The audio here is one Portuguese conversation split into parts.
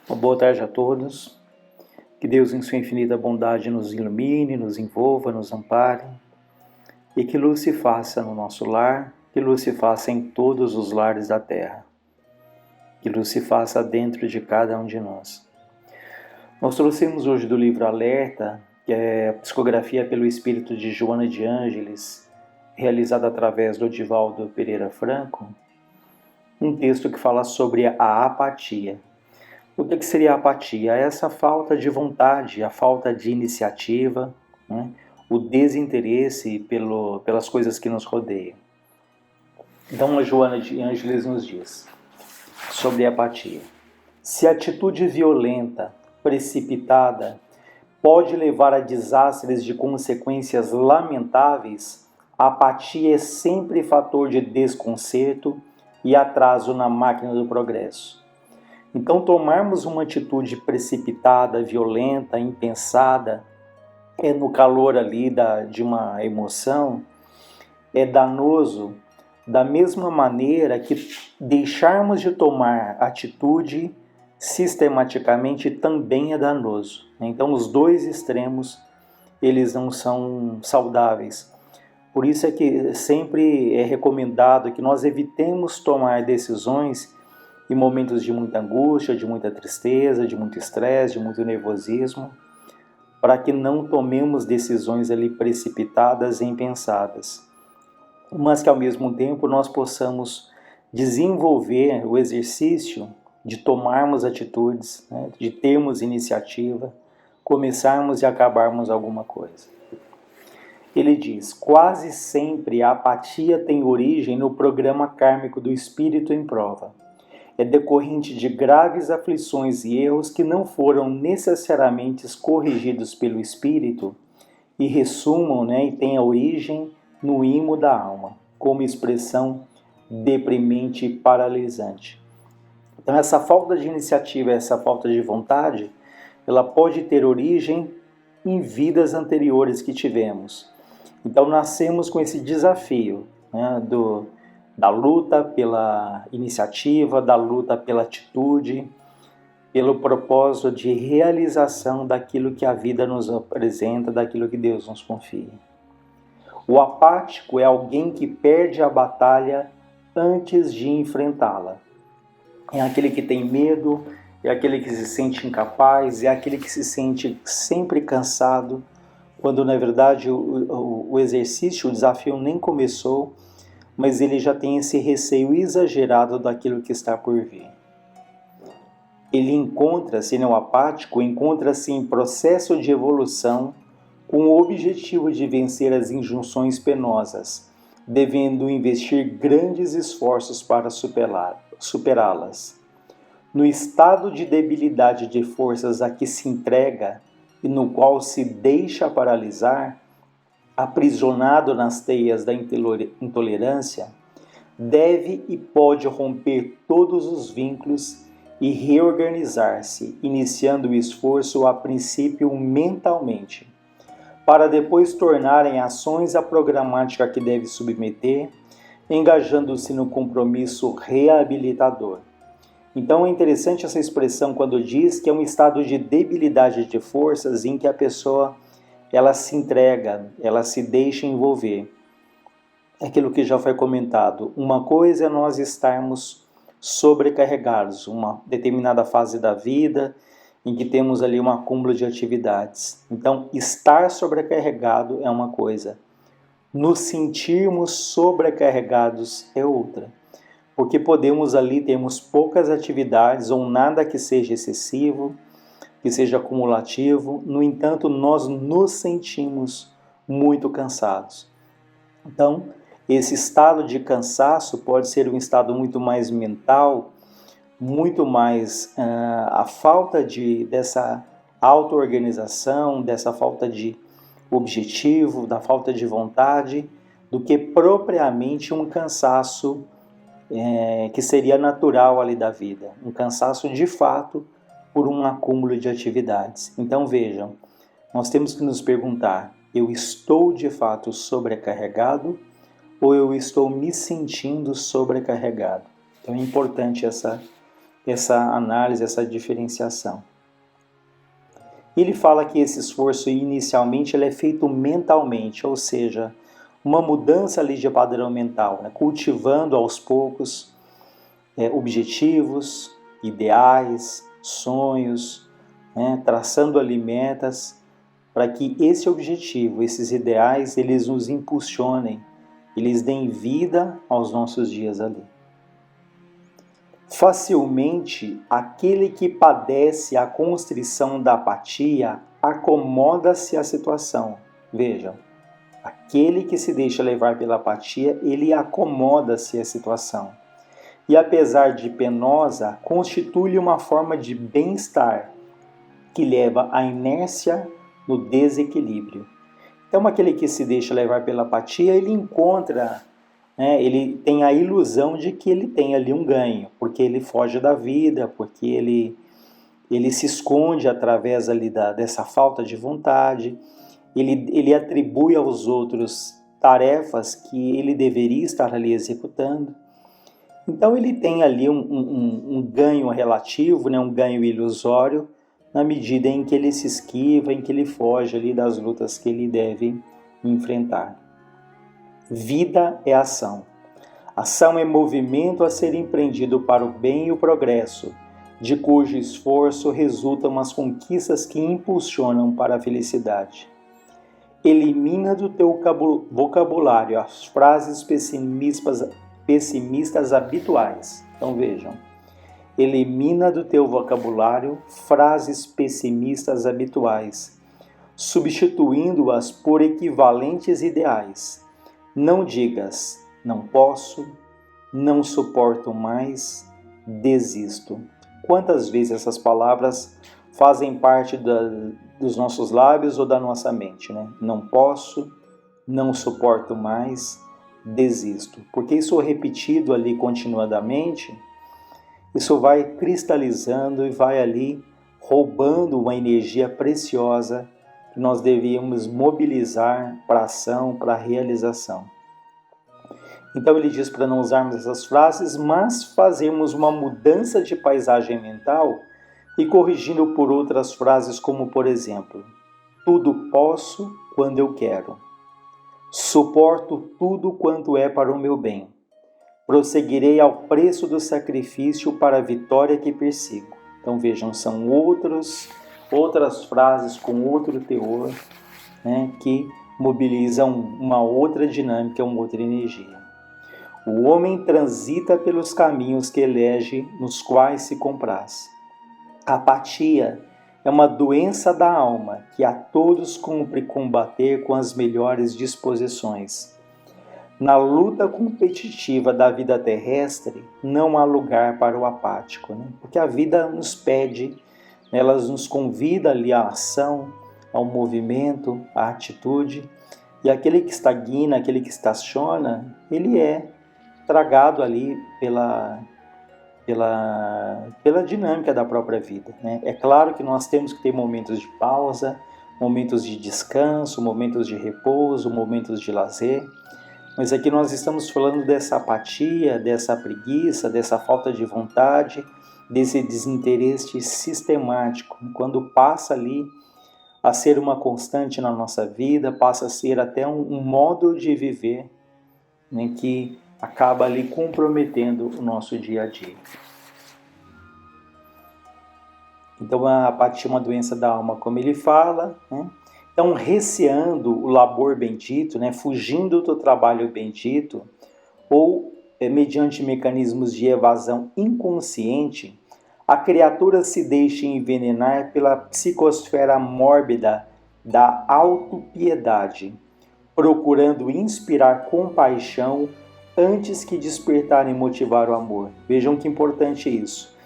Uma boa tarde a todos. Que Deus, em sua infinita bondade, nos ilumine, nos envolva, nos ampare e que luz se faça no nosso lar, que luz se faça em todos os lares da terra, que luz se faça dentro de cada um de nós. Nós trouxemos hoje do livro Alerta, que é a psicografia pelo espírito de Joana de Ângeles, realizada através do Divaldo Pereira Franco, um texto que fala sobre a apatia. O que seria a apatia? É essa falta de vontade, a falta de iniciativa, né? O desinteresse pelas coisas que nos rodeiam. Então a Joana de Ângeles nos diz sobre a apatia. Se a atitude violenta, precipitada, pode levar a desastres de consequências lamentáveis, a apatia é sempre fator de desconcerto e atraso na máquina do progresso. Então, tomarmos uma atitude precipitada, violenta, impensada, no calor ali de uma emoção, é danoso da mesma maneira que deixarmos de tomar atitude sistematicamente também é danoso. Então, os dois extremos, eles não são saudáveis. Por isso é que sempre é recomendado que nós evitemos tomar decisões em momentos de muita angústia, de muita tristeza, de muito estresse, de muito nervosismo, para que não tomemos decisões ali precipitadas e impensadas, mas que ao mesmo tempo nós possamos desenvolver o exercício de tomarmos atitudes, né, de termos iniciativa, começarmos e acabarmos alguma coisa. Ele diz, quase sempre a apatia tem origem no programa kármico do espírito em prova. É decorrente de graves aflições e erros que não foram necessariamente corrigidos pelo espírito e ressumam, e têm a origem no imo da alma, como expressão deprimente e paralisante. Então essa falta de iniciativa, essa falta de vontade, ela pode ter origem em vidas anteriores que tivemos. Então nascemos com esse desafio, da luta pela iniciativa, da luta pela atitude, pelo propósito de realização daquilo que a vida nos apresenta, daquilo que Deus nos confia. O apático é alguém que perde a batalha antes de enfrentá-la. É aquele que tem medo, é aquele que se sente incapaz, é aquele que se sente sempre cansado, quando na verdade o exercício, o desafio nem começou, mas ele já tem esse receio exagerado daquilo que está por vir. Ele encontra-se, o apático, encontra-se em processo de evolução com o objetivo de vencer as injunções penosas, devendo investir grandes esforços para superá-las. No estado de debilidade de forças a que se entrega e no qual se deixa paralisar, aprisionado nas teias da intolerância, deve e pode romper todos os vínculos e reorganizar-se, iniciando o esforço a princípio mentalmente, para depois tornar em ações a programática que deve submeter, engajando-se no compromisso reabilitador. Então é interessante essa expressão quando diz que é um estado de debilidade de forças em que a pessoa ela se entrega, ela se deixa envolver. É aquilo que já foi comentado. Uma coisa é nós estarmos sobrecarregados, uma determinada fase da vida em que temos ali um acúmulo de atividades. Então, estar sobrecarregado é uma coisa. Nos sentirmos sobrecarregados é outra. Porque podemos ali termos poucas atividades ou nada que seja excessivo, que seja acumulativo, no entanto, nós nos sentimos muito cansados. Então, esse estado de cansaço pode ser um estado muito mais mental, muito mais a falta dessa auto-organização, dessa falta de objetivo, da falta de vontade, do que propriamente um cansaço que seria natural ali da vida. Um cansaço de fato, por um acúmulo de atividades. Então vejam, nós temos que nos perguntar, eu estou de fato sobrecarregado ou eu estou me sentindo sobrecarregado? Então é importante essa análise, essa diferenciação. Ele fala que esse esforço inicialmente ele é feito mentalmente, ou seja, uma mudança ali de padrão mental, né? Cultivando aos poucos objetivos, ideais, sonhos, né? Traçando ali metas para que esse objetivo, esses ideais, eles nos impulsionem, eles deem vida aos nossos dias ali. Facilmente, aquele que padece a constrição da apatia acomoda-se à situação. Vejam, aquele que se deixa levar pela apatia, ele acomoda-se à situação. E apesar de penosa, constitui uma forma de bem-estar que leva à inércia no desequilíbrio. Então, aquele que se deixa levar pela apatia, ele encontra, ele tem a ilusão de que ele tem ali um ganho, porque ele foge da vida, porque ele se esconde através ali dessa falta de vontade, ele atribui aos outros tarefas que ele deveria estar ali executando. Então ele tem ali um ganho relativo, um ganho ilusório, na medida em que ele se esquiva, em que ele foge ali das lutas que ele deve enfrentar. Vida é ação. Ação é movimento a ser empreendido para o bem e o progresso, de cujo esforço resultam as conquistas que impulsionam para a felicidade. Elimina do teu vocabulário as frases pessimistas habituais. Então vejam, elimina do teu vocabulário frases pessimistas habituais, substituindo-as por equivalentes ideais. Não digas, não posso, não suporto mais, desisto. Quantas vezes essas palavras fazem parte dos nossos lábios ou da nossa mente, né? Não posso, não suporto mais, desisto. Porque isso repetido ali continuadamente, isso vai cristalizando e vai ali roubando uma energia preciosa que nós devíamos mobilizar para a ação, para a realização. Então ele diz para não usarmos essas frases, mas fazermos uma mudança de paisagem mental e corrigindo por outras frases como, por exemplo, tudo posso quando eu quero. Suporto tudo quanto é para o meu bem. Prosseguirei ao preço do sacrifício para a vitória que persigo. Então vejam, são outras frases com outro teor, que mobilizam uma outra dinâmica, uma outra energia. O homem transita pelos caminhos que elege, nos quais se compraz. A apatia é uma doença da alma que a todos cumpre combater com as melhores disposições. Na luta competitiva da vida terrestre, não há lugar para o apático, porque a vida nos pede, ela nos convida ali à ação, ao movimento, à atitude, e aquele que estagna, aquele que estaciona, ele é tragado ali pela dinâmica da própria vida. É claro que nós temos que ter momentos de pausa, momentos de descanso, momentos de repouso, momentos de lazer, mas aqui nós estamos falando dessa apatia, dessa preguiça, dessa falta de vontade, desse desinteresse sistemático, quando passa ali a ser uma constante na nossa vida, passa a ser até um modo de viver, que acaba ali comprometendo o nosso dia a dia. Então a apatia é uma doença da alma, como ele fala, Então, receando o labor bendito, fugindo do trabalho bendito, ou mediante mecanismos de evasão inconsciente, a criatura se deixa envenenar pela psicosfera mórbida da autopiedade, procurando inspirar compaixão antes que despertar e motivar o amor. Vejam que importante isso.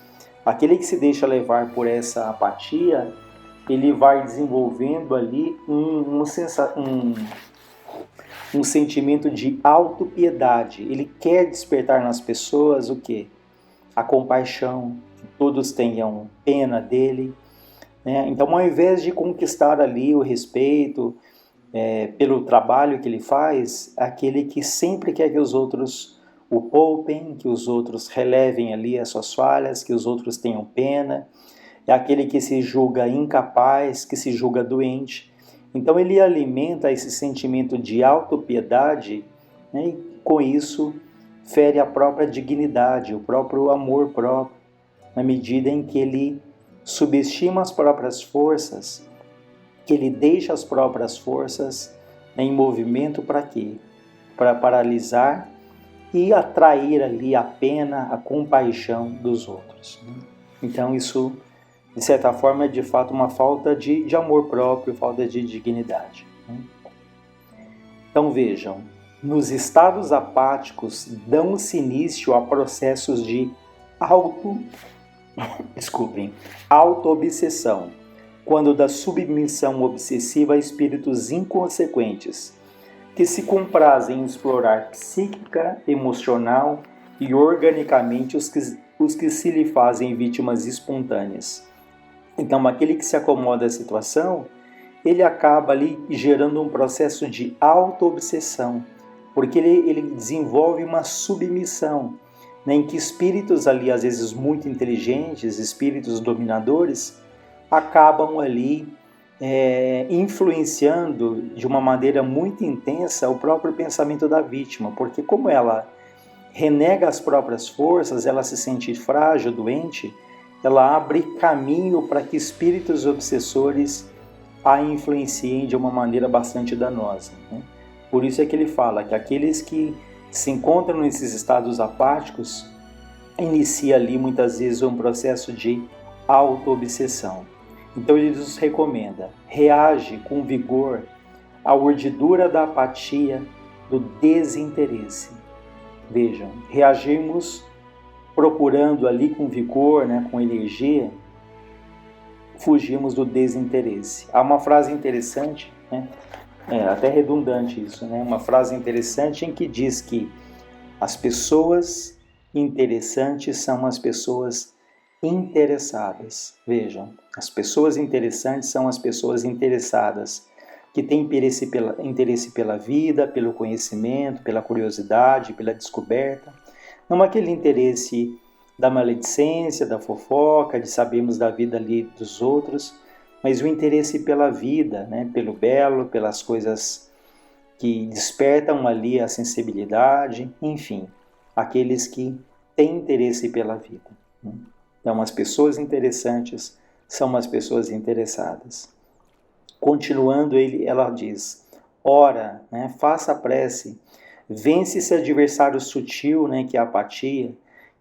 Aquele que se deixa levar por essa apatia, ele vai desenvolvendo ali um sentimento de autopiedade. Ele quer despertar nas pessoas o quê? A compaixão, que todos tenham pena dele. Então, ao invés de conquistar ali o respeito pelo trabalho que ele faz, aquele que sempre quer que os outros o poupem, que os outros relevem ali as suas falhas, que os outros tenham pena. É aquele que se julga incapaz, que se julga doente. Então ele alimenta esse sentimento de autopiedade, né, e com isso fere a própria dignidade, o próprio amor próprio, na medida em que ele subestima as próprias forças, que ele deixa as próprias forças em movimento para quê? Para paralisar e atrair ali a pena, a compaixão dos outros. Então isso, de certa forma, é de fato uma falta de amor próprio, falta de dignidade. Então vejam, nos estados apáticos dão-se início a processos de auto-obsessão, quando da submissão obsessiva a espíritos inconsequentes, que se comprazem em explorar psíquica, emocional e organicamente os que se lhe fazem vítimas espontâneas. Então, aquele que se acomoda à situação, ele acaba ali gerando um processo de auto-obsessão, porque ele desenvolve uma submissão, né, em que espíritos ali, às vezes muito inteligentes, espíritos dominadores, acabam ali influenciando de uma maneira muito intensa o próprio pensamento da vítima, porque como ela renega as próprias forças, ela se sente frágil, doente, ela abre caminho para que espíritos obsessores a influenciem de uma maneira bastante danosa, né? Por isso é que ele fala que aqueles que se encontram nesses estados apáticos inicia ali muitas vezes um processo de auto-obsessão. Então ele nos recomenda, reage com vigor à urdidura da apatia, do desinteresse. Vejam, reagimos procurando ali com vigor, né, com energia, fugimos do desinteresse. Há uma frase interessante, né, até redundante isso, né, uma frase interessante em que diz que as pessoas interessantes são as pessoas interessadas. Vejam, as pessoas interessantes são as pessoas interessadas, que têm interesse pela vida, pelo conhecimento, pela curiosidade, pela descoberta. Não aquele interesse da maledicência, da fofoca, de sabermos da vida ali dos outros, mas o interesse pela vida, né? Pelo belo, pelas coisas que despertam ali a sensibilidade, enfim, aqueles que têm interesse pela vida. Então, as pessoas interessantes são as pessoas interessadas. Continuando, ela diz, ora, né, faça a prece, vence esse adversário sutil, né, que é a apatia,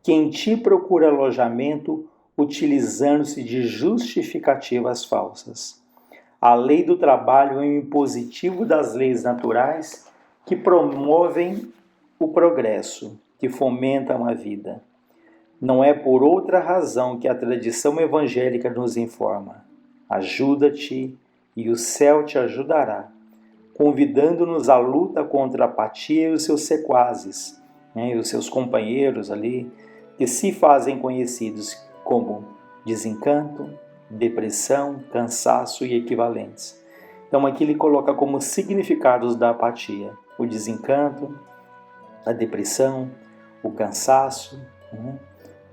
que em ti procura alojamento utilizando-se de justificativas falsas. A lei do trabalho é um impositivo das leis naturais que promovem o progresso, que fomentam a vida. Não é por outra razão que a tradição evangélica nos informa. Ajuda-te e o céu te ajudará, convidando-nos à luta contra a apatia e os seus sequazes, né, e os seus companheiros ali, que se fazem conhecidos como desencanto, depressão, cansaço e equivalentes. Então aqui ele coloca como significados da apatia o desencanto, a depressão, o cansaço, né?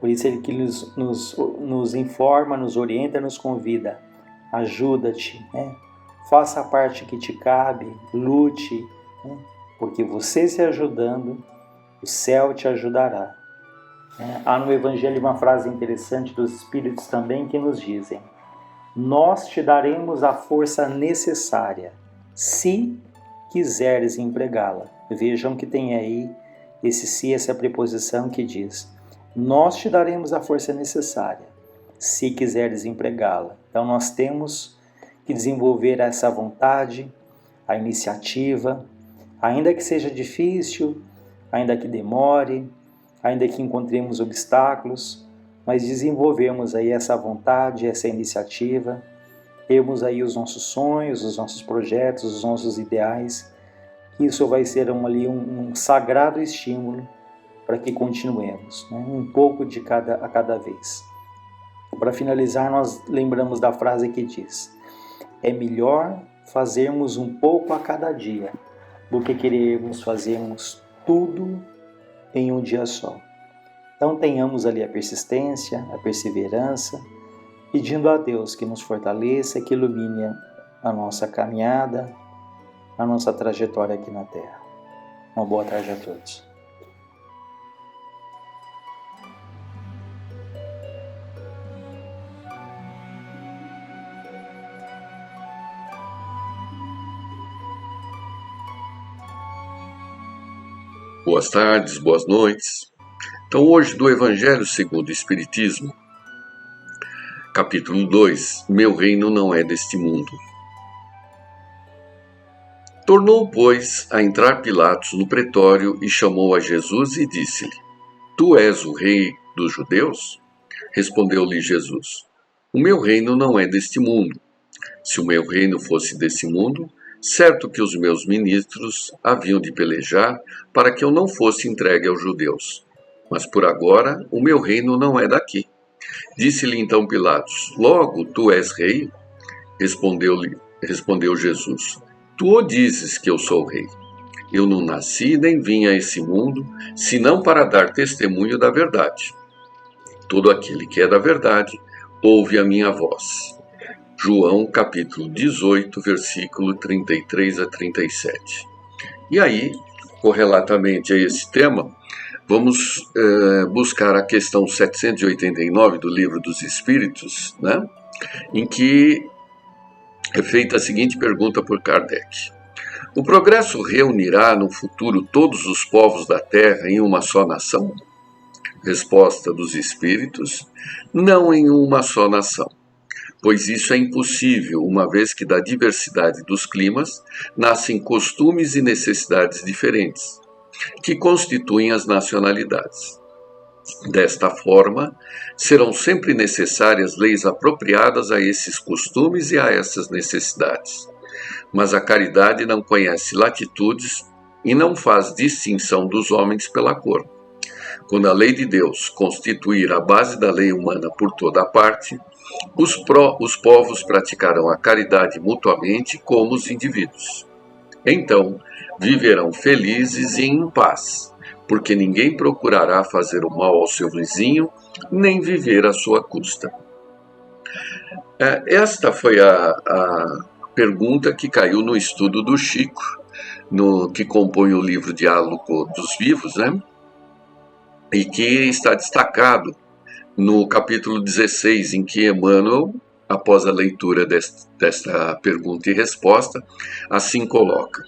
Por isso ele que nos informa, nos orienta, nos convida. Ajuda-te, né? Faça a parte que te cabe, lute, né? Porque você se ajudando, o céu te ajudará. Há no Evangelho uma frase interessante dos Espíritos também que nos dizem: nós te daremos a força necessária, se quiseres empregá-la. Vejam que tem aí esse se, essa preposição que diz: nós te daremos a força necessária, se quiseres empregá-la. Então nós temos que desenvolver essa vontade, a iniciativa, ainda que seja difícil, ainda que demore, ainda que encontremos obstáculos, mas desenvolvemos aí essa vontade, essa iniciativa, temos aí os nossos sonhos, os nossos projetos, os nossos ideais, que isso vai ser um sagrado estímulo para que continuemos, né? Um pouco a cada vez. Para finalizar, nós lembramos da frase que diz: é melhor fazermos um pouco a cada dia do que querermos fazermos tudo em um dia só. Então tenhamos ali a persistência, a perseverança, pedindo a Deus que nos fortaleça, que ilumine a nossa caminhada, a nossa trajetória aqui na Terra. Uma boa tarde a todos. Boas tardes, boas noites. Então, hoje, do Evangelho segundo o Espiritismo, capítulo 2, Meu reino não é deste mundo. Tornou, pois, a entrar Pilatos no pretório e chamou a Jesus e disse-lhe: Tu és o rei dos judeus? Respondeu-lhe Jesus: O meu reino não é deste mundo. Se o meu reino fosse desse mundo, certo que os meus ministros haviam de pelejar para que eu não fosse entregue aos judeus. Mas por agora o meu reino não é daqui. Disse-lhe então Pilatos: Logo tu és rei? Respondeu Jesus: Tu o dizes que eu sou rei. Eu não nasci nem vim a esse mundo, senão para dar testemunho da verdade. Todo aquele que é da verdade, ouve a minha voz. João capítulo 18, versículo 33 a 37. E aí, correlatamente a esse tema, vamos buscar a questão 789 do Livro dos Espíritos, né? Em que é feita a seguinte pergunta por Kardec: O progresso reunirá no futuro todos os povos da Terra em uma só nação? Resposta dos Espíritos: não em uma só nação, pois isso é impossível, uma vez que da diversidade dos climas nascem costumes e necessidades diferentes, que constituem as nacionalidades. Desta forma, serão sempre necessárias leis apropriadas a esses costumes e a essas necessidades. Mas a caridade não conhece latitudes e não faz distinção dos homens pela cor. Quando a lei de Deus constituir a base da lei humana por toda a parte, os povos praticarão a caridade mutuamente como os indivíduos. Então, viverão felizes e em paz, porque ninguém procurará fazer o mal ao seu vizinho, nem viver à sua custa. Esta foi a pergunta que caiu no estudo do Chico, que compõe o livro Diálogo dos Vivos, né? E que está destacado no capítulo 16, em que Emmanuel, após a leitura desta pergunta e resposta, assim coloca: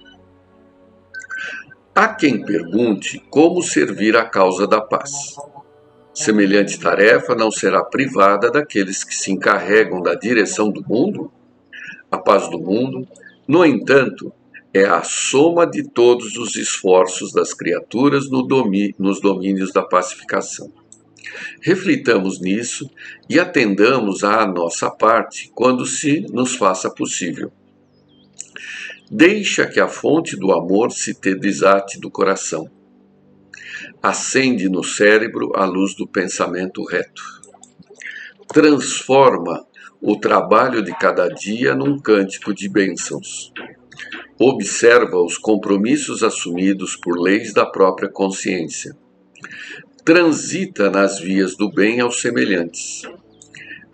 Há quem pergunte como servir à causa da paz. Semelhante tarefa não será privada daqueles que se encarregam da direção do mundo? A paz do mundo, no entanto, é a soma de todos os esforços das criaturas nos domínios da pacificação. Reflitamos nisso e atendamos à nossa parte quando se nos faça possível. Deixa que a fonte do amor se te desate do coração. Acende no cérebro a luz do pensamento reto. Transforma o trabalho de cada dia num cântico de bênçãos. Observa os compromissos assumidos por leis da própria consciência. Transita nas vias do bem aos semelhantes.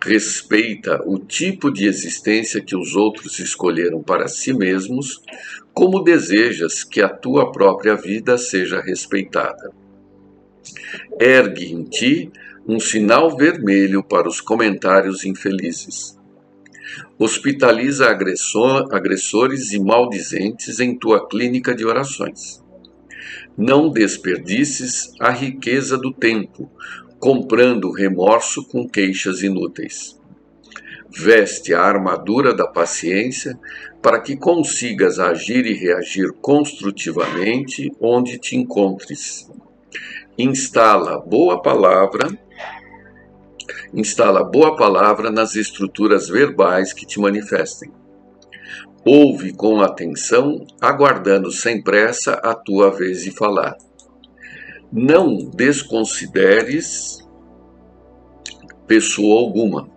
Respeita o tipo de existência que os outros escolheram para si mesmos, como desejas que a tua própria vida seja respeitada. Ergue em ti um sinal vermelho para os comentários infelizes. Hospitaliza agressores e maldizentes em tua clínica de orações. Não desperdices a riqueza do tempo, comprando remorso com queixas inúteis. Veste a armadura da paciência para que consigas agir e reagir construtivamente onde te encontres. Instala boa palavra nas estruturas verbais que te manifestem. Ouve com atenção, aguardando sem pressa a tua vez de falar. Não desconsideres pessoa alguma.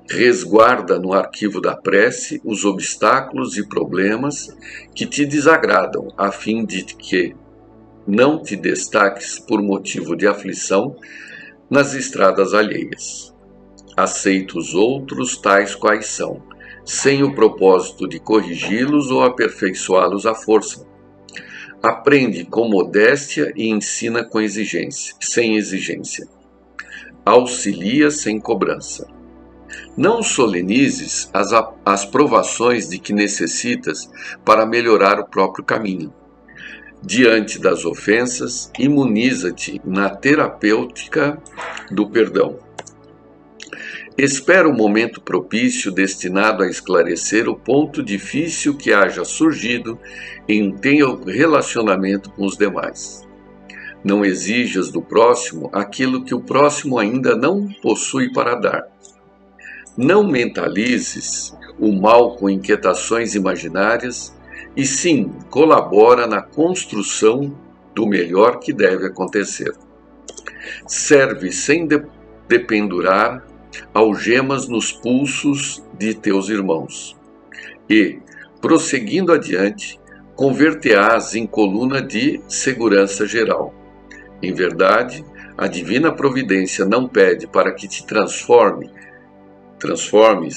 Resguarda no arquivo da prece os obstáculos e problemas que te desagradam, a fim de que, não te destaques por motivo de aflição nas estradas alheias. Aceita os outros tais quais são, sem o propósito de corrigi-los ou aperfeiçoá-los à força. Aprende com modéstia e ensina com exigência, sem exigência. Auxilia sem cobrança. Não solenizes as provações de que necessitas para melhorar o próprio caminho. Diante das ofensas, imuniza-te na terapêutica do perdão. Espera o momento propício destinado a esclarecer o ponto difícil que haja surgido em teu relacionamento com os demais. Não exijas do próximo aquilo que o próximo ainda não possui para dar. Não mentalizes o mal com inquietações imaginárias, e sim colabora na construção do melhor que deve acontecer. Serve sem dependurar algemas nos pulsos de teus irmãos. E, prosseguindo adiante, converter-ás em coluna de segurança geral. Em verdade, a divina providência não pede para que te transformes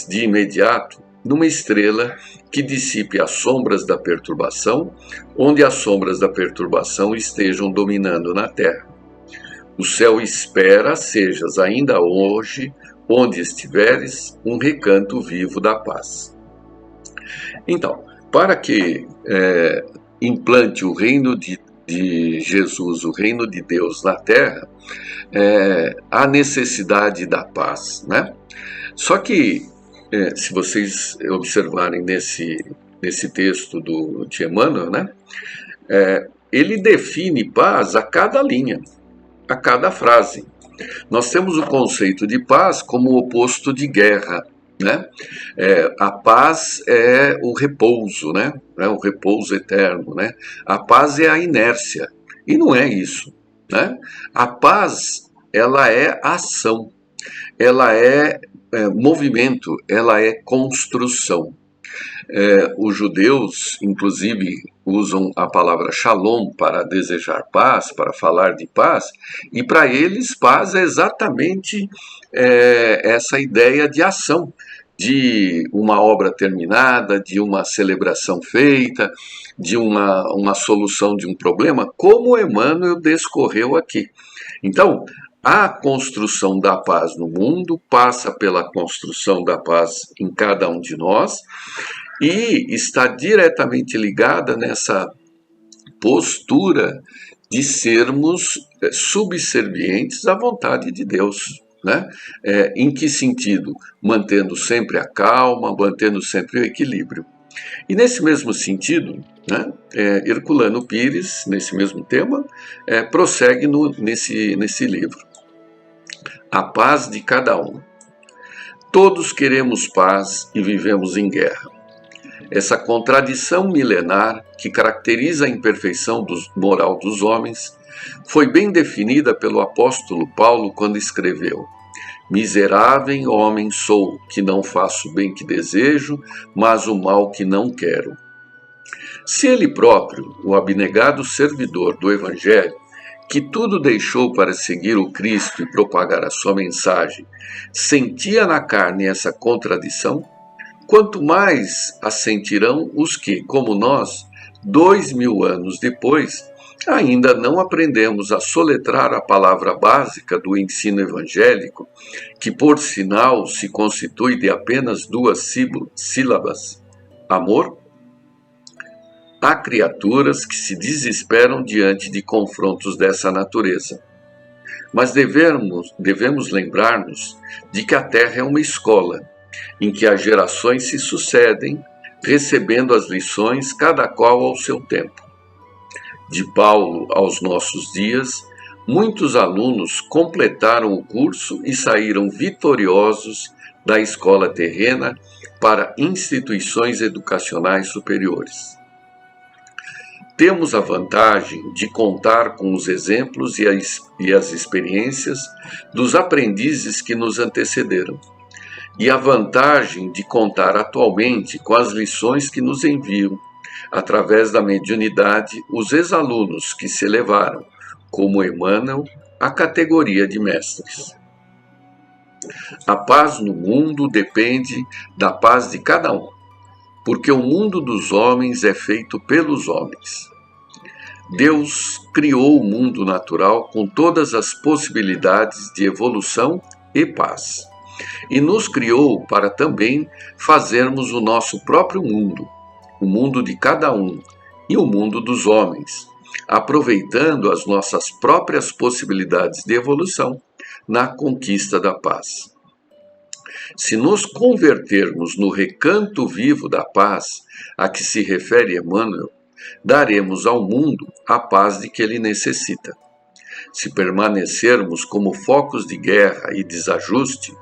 de imediato numa estrela que dissipe as sombras da perturbação, onde as sombras da perturbação estejam dominando na terra. O céu espera sejas ainda hoje, onde estiveres, um recanto vivo da paz. Então, para que implante o reino de Jesus, o reino de Deus na terra, há necessidade da paz, né? Só que, se vocês observarem nesse texto de Emmanuel, né, ele define paz a cada linha, a cada frase. Nós temos o conceito de paz como o oposto de guerra, né? A paz é o repouso, né? O repouso eterno, né? A paz é a inércia, e não é isso, né? A paz, ela é ação, ela é movimento, ela é construção. Os judeus, inclusive, usam a palavra shalom para desejar paz, para falar de paz, e para eles paz é exatamente essa ideia de ação, de uma obra terminada, de uma celebração feita, de uma solução de um problema, como Emmanuel descorreu aqui. Então, a construção da paz no mundo passa pela construção da paz em cada um de nós e está diretamente ligada nessa postura de sermos subservientes à vontade de Deus, né? Em que sentido? Mantendo sempre a calma, mantendo sempre o equilíbrio. E nesse mesmo sentido, né, Herculano Pires, nesse mesmo tema, prossegue nesse livro. A paz de cada um. Todos queremos paz e vivemos em guerra. Essa contradição milenar que caracteriza a imperfeição moral dos homens foi bem definida pelo apóstolo Paulo quando escreveu: Miserável homem sou, que não faço o bem que desejo, mas o mal que não quero. Se ele próprio, o abnegado servidor do Evangelho, que tudo deixou para seguir o Cristo e propagar a sua mensagem, sentia na carne essa contradição, quanto mais a sentirão os que, como nós, 2000 anos depois, ainda não aprendemos a soletrar a palavra básica do ensino evangélico, que por sinal se constitui de apenas 2 sílabas: amor? Há criaturas que se desesperam diante de confrontos dessa natureza. Mas devemos lembrar-nos de que a Terra é uma escola, em que as gerações se sucedem, recebendo as lições cada qual ao seu tempo. De Paulo aos nossos dias, muitos alunos completaram o curso e saíram vitoriosos da escola terrena para instituições educacionais superiores. Temos a vantagem de contar com os exemplos e as experiências dos aprendizes que nos antecederam, e a vantagem de contar atualmente com as lições que nos enviam, através da mediunidade, os ex-alunos que se elevaram, como Emmanuel, à categoria de mestres. A paz no mundo depende da paz de cada um, porque o mundo dos homens é feito pelos homens. Deus criou o mundo natural com todas as possibilidades de evolução e paz. E nos criou para também fazermos o nosso próprio mundo, o mundo de cada um e o mundo dos homens, aproveitando as nossas próprias possibilidades de evolução na conquista da paz. Se nos convertermos no recanto vivo da paz a que se refere Emmanuel, daremos ao mundo a paz de que ele necessita. Se permanecermos como focos de guerra e desajuste,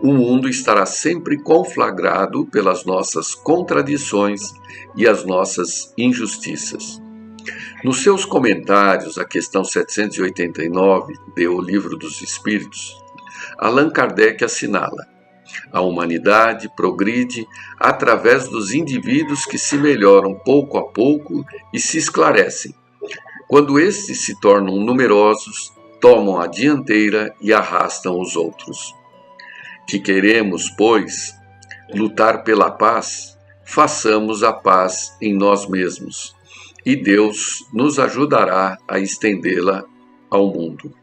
o mundo estará sempre conflagrado pelas nossas contradições e as nossas injustiças. Nos seus comentários à questão 789 de O Livro dos Espíritos, Allan Kardec assinala: a humanidade progride através dos indivíduos que se melhoram pouco a pouco e se esclarecem. Quando estes se tornam numerosos, tomam a dianteira e arrastam os outros. Que queremos, pois, lutar pela paz, façamos a paz em nós mesmos, e Deus nos ajudará a estendê-la ao mundo.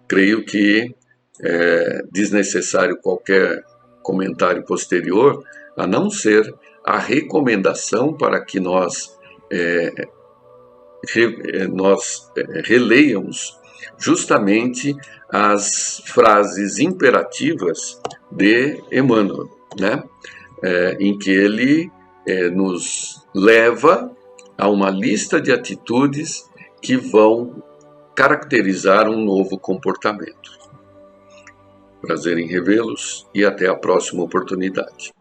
Creio que é desnecessário qualquer comentário posterior, a não ser a recomendação para que nós releiamos justamente as frases imperativas de Emmanuel, né? Em que ele nos leva a uma lista de atitudes que vão caracterizar um novo comportamento. Prazer em revê-los e até a próxima oportunidade.